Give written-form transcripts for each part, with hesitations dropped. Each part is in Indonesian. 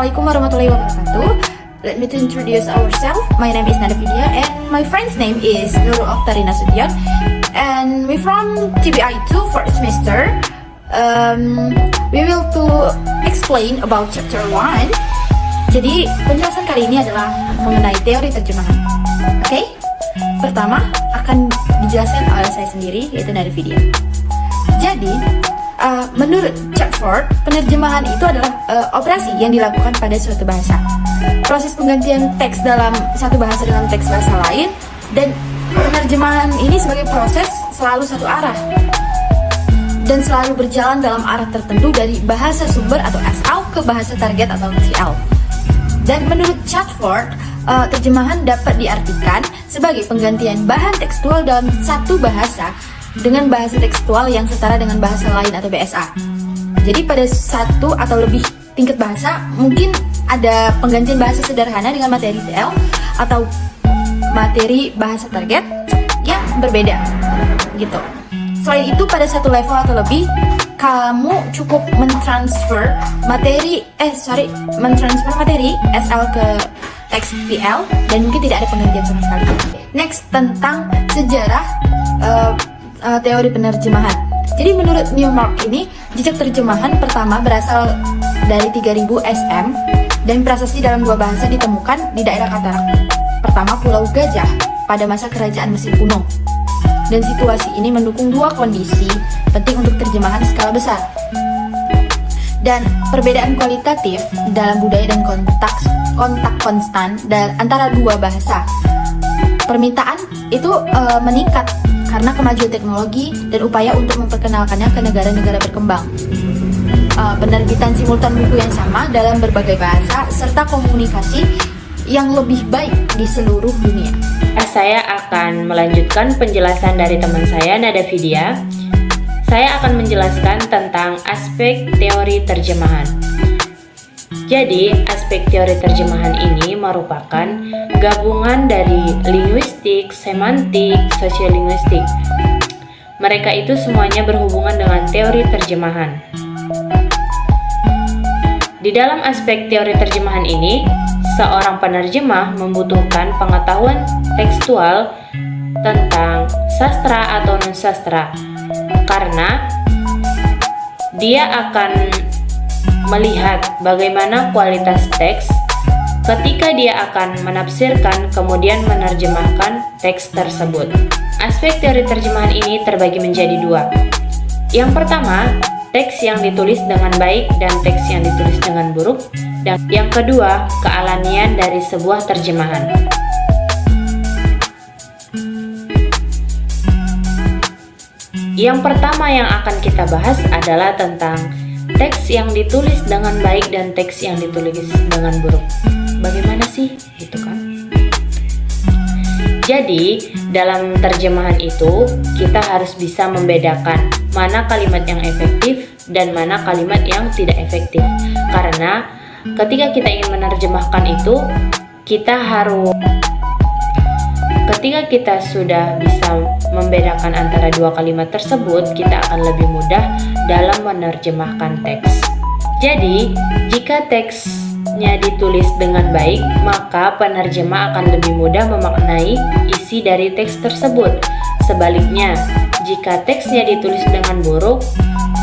Assalamualaikum warahmatullahi wabarakatuh. Let me to introduce ourselves. My name is Nada Vidya and my friend's name is Nurul Oktarina Sudion. And we from TBI 2 4th semester. We will to explain about chapter 1. Jadi penjelasan kali ini adalah mengenai teori terjemahan. Oke? Pertama akan dijelaskan oleh saya sendiri, yaitu Nada Vidya. Jadi menurut Chatford, penerjemahan itu adalah operasi yang dilakukan pada suatu bahasa. Proses penggantian teks dalam satu bahasa dengan teks bahasa lain, dan penerjemahan ini sebagai proses selalu satu arah dan selalu berjalan dalam arah tertentu dari bahasa sumber atau SL ke bahasa target atau TL. Dan menurut Chatford, terjemahan dapat diartikan sebagai penggantian bahan tekstual dalam satu bahasa dengan bahasa tekstual yang setara dengan bahasa lain atau BSA. Jadi pada satu atau lebih tingkat bahasa mungkin ada penggantian bahasa sederhana dengan materi TL atau materi bahasa target yang berbeda gitu. Selain itu pada satu level atau lebih kamu cukup mentransfer materi SL ke teks TL dan mungkin tidak ada penggantian sama sekali. Next, tentang sejarah teori penerjemahan. Jadi menurut Newmark ini, jejak terjemahan pertama berasal dari 3000 SM dan prasasti dalam dua bahasa ditemukan di daerah Katarak. Pertama, Pulau Gajah pada masa kerajaan Mesir kuno. Dan situasi ini mendukung dua kondisi penting untuk terjemahan skala besar. Dan perbedaan kualitatif dalam budaya dan kontak konstan antara dua bahasa. Permintaan itu meningkat karena kemajuan teknologi dan upaya untuk memperkenalkannya ke negara-negara berkembang. Penerbitan simultan buku yang sama dalam berbagai bahasa serta komunikasi yang lebih baik di seluruh dunia. Saya akan melanjutkan penjelasan dari teman saya, Nada Vidya. Saya akan menjelaskan tentang aspek teori terjemahan. Jadi, aspek teori terjemahan ini merupakan gabungan dari linguistik, semantik, sosiolinguistik. Mereka itu semuanya berhubungan dengan teori terjemahan. Di dalam aspek teori terjemahan ini, seorang penerjemah membutuhkan pengetahuan tekstual tentang sastra atau non-sastra, karena dia akan melihat bagaimana kualitas teks ketika dia akan menafsirkan kemudian menerjemahkan teks tersebut. Aspek teori terjemahan ini terbagi menjadi dua. Yang pertama, teks yang ditulis dengan baik dan teks yang ditulis dengan buruk. Dan yang kedua, kealamian dari sebuah terjemahan. Yang pertama yang akan kita bahas adalah tentang teks yang ditulis dengan baik dan teks yang ditulis dengan buruk. Bagaimana sih? Gitu kan. Jadi, dalam terjemahan itu, kita harus bisa membedakan mana kalimat yang efektif dan mana kalimat yang tidak efektif. Karena ketika kita ingin menerjemahkan itu, ketika kita sudah bisa membedakan antara dua kalimat tersebut, kita akan lebih mudah dalam menerjemahkan teks. Jadi, jika teksnya ditulis dengan baik, maka penerjemah akan lebih mudah memaknai isi dari teks tersebut. Sebaliknya, jika teksnya ditulis dengan buruk,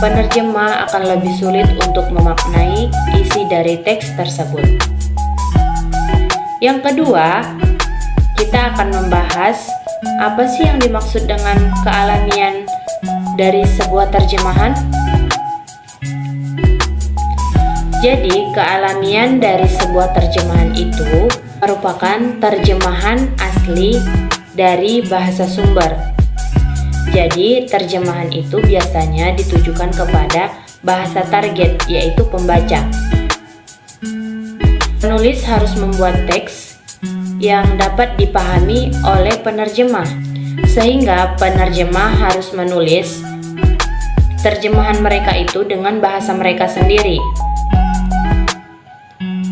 penerjemah akan lebih sulit untuk memaknai isi dari teks tersebut. Yang kedua, kita akan membahas apa sih yang dimaksud dengan kealamian dari sebuah terjemahan. Jadi, kealamian dari sebuah terjemahan itu merupakan terjemahan asli dari bahasa sumber. Jadi, terjemahan itu biasanya ditujukan kepada bahasa target, yaitu pembaca. Penulis harus membuat teks yang dapat dipahami oleh penerjemah, sehingga penerjemah harus menulis terjemahan mereka itu dengan bahasa mereka sendiri.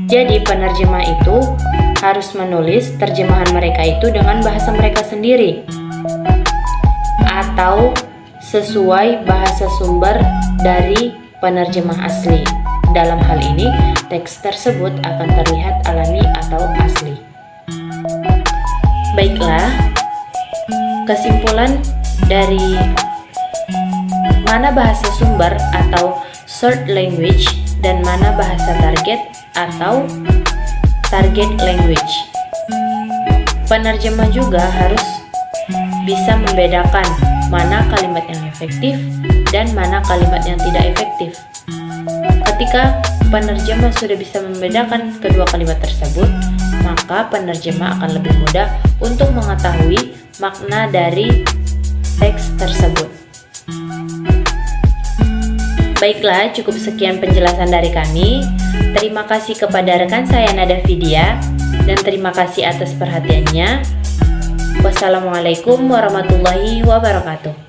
Jadi, penerjemah itu harus menulis terjemahan mereka itu dengan bahasa mereka sendiri atau sesuai bahasa sumber dari penerjemah asli. Dalam hal ini, teks tersebut akan terlihat alami atau asli. Baiklah, kesimpulan dari mana bahasa sumber atau source language dan mana bahasa target atau target language. Penerjemah juga harus bisa membedakan mana kalimat yang efektif dan mana kalimat yang tidak efektif. Ketika penerjemah sudah bisa membedakan kedua kalimat tersebut, maka penerjemah akan lebih mudah untuk mengetahui makna dari teks tersebut. Baiklah, cukup sekian penjelasan dari kami. Terima kasih kepada rekan saya Nada Vidya dan terima kasih atas perhatiannya. Wassalamualaikum warahmatullahi wabarakatuh.